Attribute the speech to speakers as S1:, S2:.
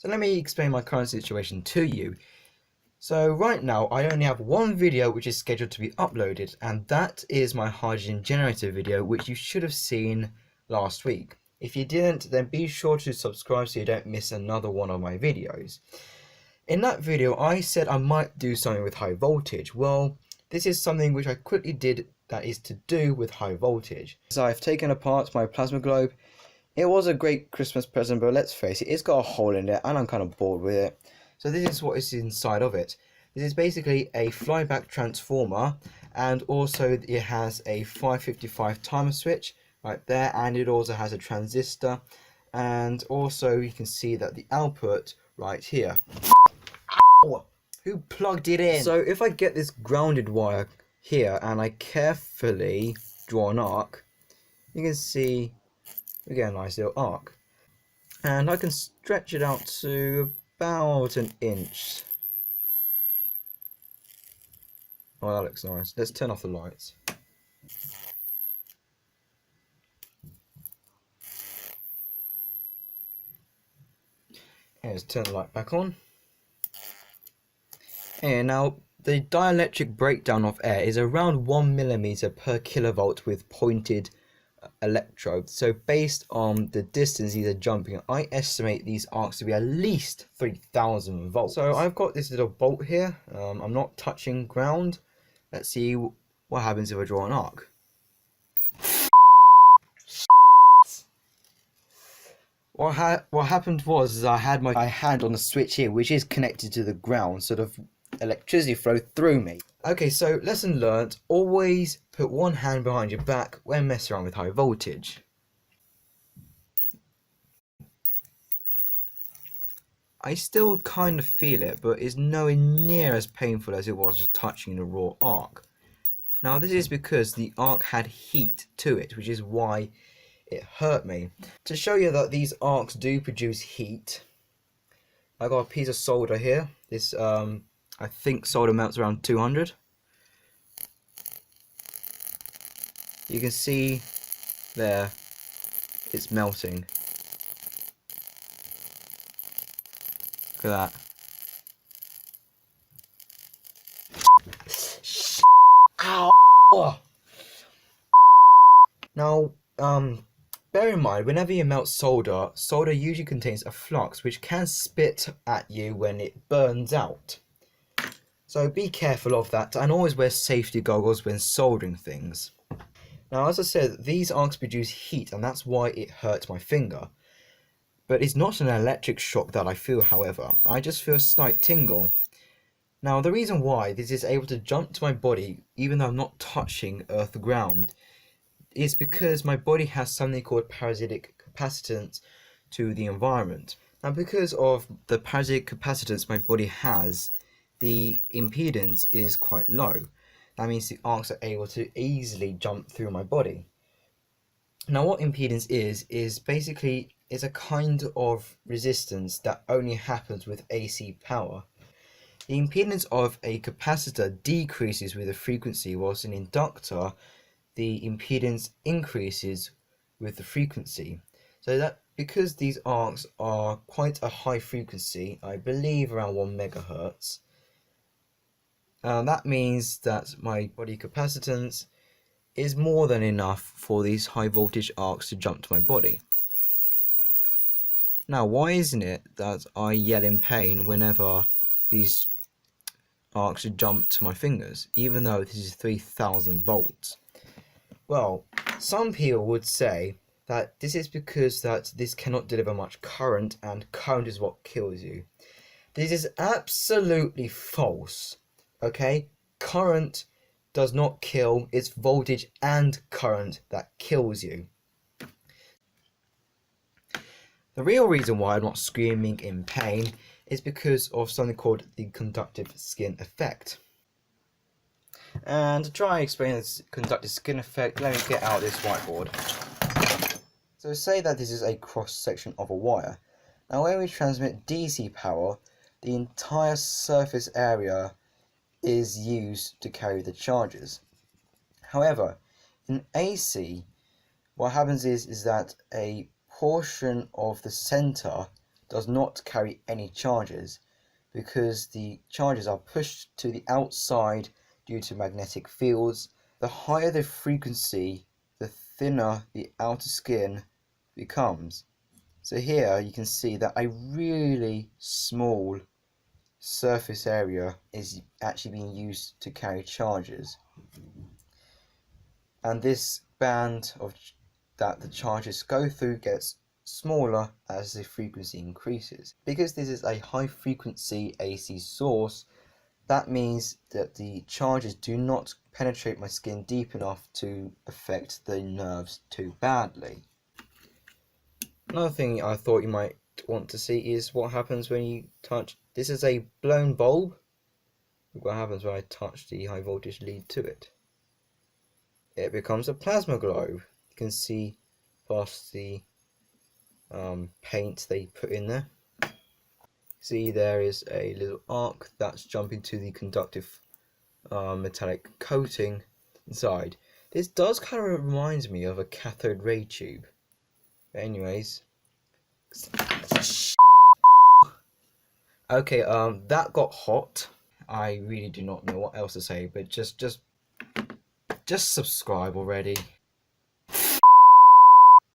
S1: So let me explain my current situation to you. So right now I only have one video which is scheduled to be uploaded, and that is my hydrogen generator video, which you should have seen last week. If you didn't, then be sure to subscribe so you don't miss another one of my videos. In that video I said I might do something with high voltage. Well, this is something which I quickly did that is to do with high voltage. So I've taken apart my plasma globe. It was a great Christmas present, but let's face it, it's got a hole in it and I'm kind of bored with it. So this is what is inside of it. This is basically a flyback transformer, and also it has a 555 timer switch right there, and it also has a transistor, and also you can see that the output right here. Ow! Who plugged it in? So if I get this grounded wire here and I carefully draw an arc, you can see we get a nice little arc, and I can stretch it out to about an inch. Oh, that looks nice. Let's turn off the lights. Let's turn the light back on. And now the dielectric breakdown of air is around 1 millimeter per kilovolt with pointed electrodes. So based on the distance these are jumping, I estimate these arcs to be at least 3000 volts. So I've got this little bolt here. I'm not touching ground. Let's see what happens if I draw an arc. What happened was I had my hand on the switch here, which is connected to the ground, sort of electricity flow through me. Okay, so lesson learnt, always put one hand behind your back when messing around with high voltage. I still kind of feel it, but it's nowhere near as painful as it was just touching the raw arc. Now this is because the arc had heat to it, which is why it hurt me. To show you that these arcs do produce heat, I got a piece of solder here. This I think solder melts around 200. You can see there, it's melting. Look at that. Ow! Now, bear in mind, whenever you melt solder, solder usually contains a flux which can spit at you when it burns out. So be careful of that, and always wear safety goggles when soldering things. Now, as I said, these arcs produce heat, and that's why it hurt my finger. But it's not an electric shock that I feel, however. I just feel a slight tingle. Now, the reason why this is able to jump to my body, even though I'm not touching earth ground, is because my body has something called parasitic capacitance to the environment. Now, because of the parasitic capacitance my body has, the impedance is quite low. That means the arcs are able to easily jump through my body. Now, what impedance is basically a kind of resistance that only happens with AC power. The impedance of a capacitor decreases with the frequency, whilst an inductor, the impedance increases with the frequency. So that because these arcs are quite a high frequency, I believe around 1 megahertz, that means that my body capacitance is more than enough for these high voltage arcs to jump to my body. Now, why isn't it that I yell in pain whenever these arcs jump to my fingers, even though this is 3000 volts? Well, some people would say that this is because that this cannot deliver much current, and current is what kills you. This is absolutely false. Okay, current does not kill, it's voltage and current that kills you. The real reason why I'm not screaming in pain is because of something called the conductive skin effect. And to try and explain this conductive skin effect, let me get out this whiteboard. So say that this is a cross section of a wire. Now when we transmit DC power, the entire surface area is used to carry the charges. However, in AC, what happens is that a portion of the center does not carry any charges, because the charges are pushed to the outside due to magnetic fields. The higher the frequency, the thinner the outer skin becomes. So here you can see that a really small surface area is actually being used to carry charges, and this band of that the charges go through gets smaller as the frequency increases. Because this is a high frequency AC source, that means that the charges do not penetrate my skin deep enough to affect the nerves too badly. Another thing I thought you might want to see is what happens when you touch. This is a blown bulb. What happens when I touch the high voltage lead to it? It becomes a plasma globe. You can see past the paint they put in there. See, there is a little arc that's jumping to the conductive metallic coating inside. This does kind of remind me of a cathode ray tube. But anyways, okay, that got hot. I really do not know what else to say, but just subscribe already.